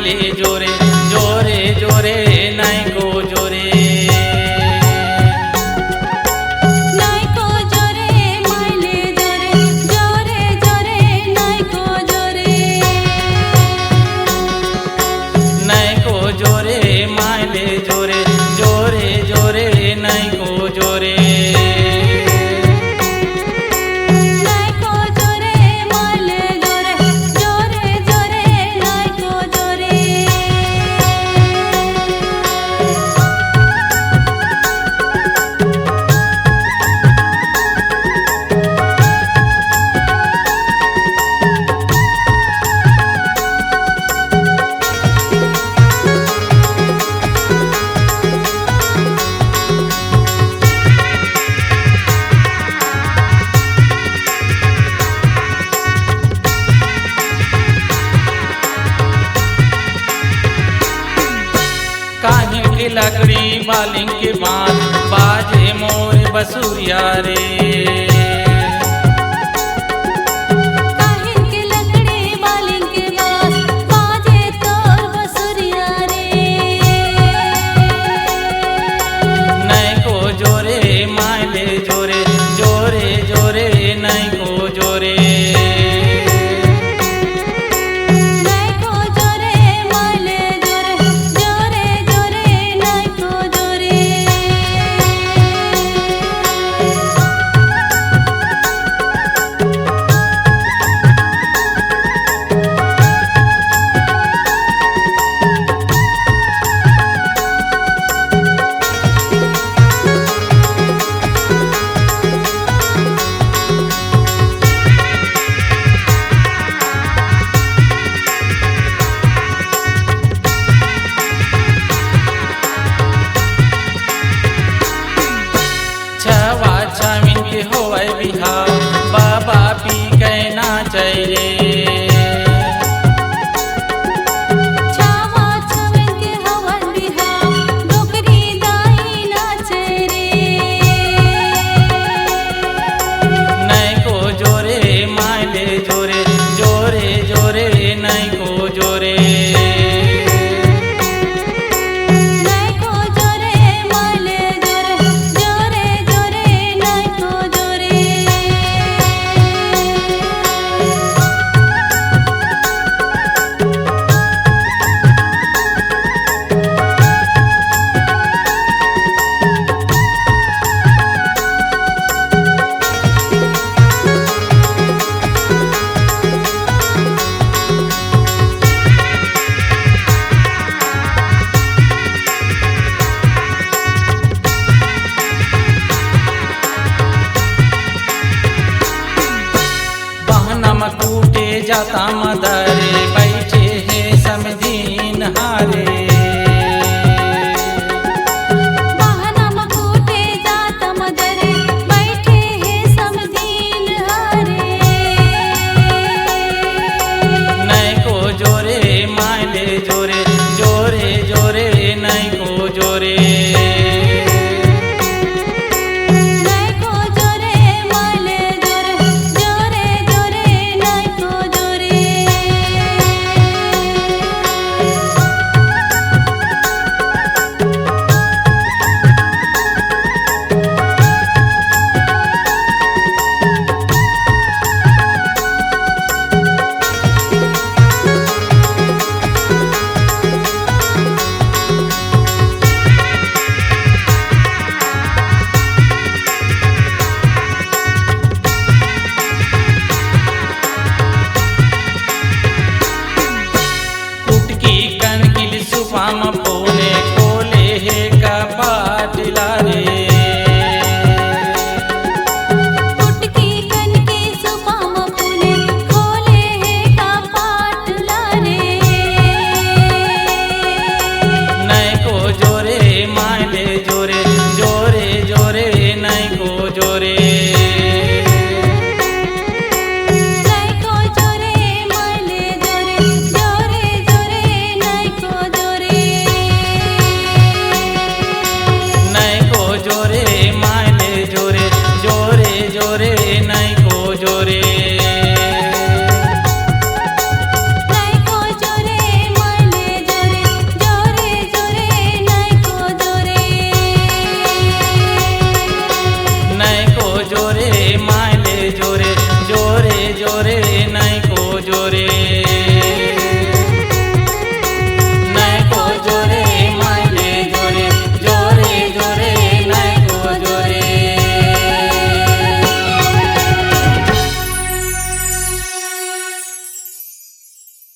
मायले जोरे जोरे जोरे नाई को जोरे नाई को जोरे मायले जोरे जोरे जोरे नाई को जोरे नाई को जोरे मायले जोरे जोरे जोरे नाई को जोरे नाई को जोरे मायले जोरे जोरे जोरे नाई को जोरे काहे की लकड़ी बालिंग के बांध बाजे मोर बसुरिया रे काहिन की लकड़ी बालिंग के पास बाजे तोर बसुरिया रे नाई को जोरे मायले जोरे जोरे जोरे नाई को जोरे नाई को जोरे मायले जोरे जोरे जोरे नाई को जोरे छवा छामिन के होय बिहाव बाबा पी कहना चाहिए छावा छावन के हवन बिहा डोकरी दाई नाचे रे नाई को जोरे मायले जोरे जोरे जोरे नाई को जोरे नाई को जोरे मायले जोरे जोरे जोरे नाई को जोरे बहना मकूटे जाता मदरे बैठे है समझीन हारे बहना मकूटे जाता मदरे बैठे हैं समदीन हारे नाई को जोरे मायले जोरे जोरे जोरे नाई को जोरे नाई को जोरे मायले जोरे जोरे जोरे नाई को जोरे कुटकी कनकिल सुफाम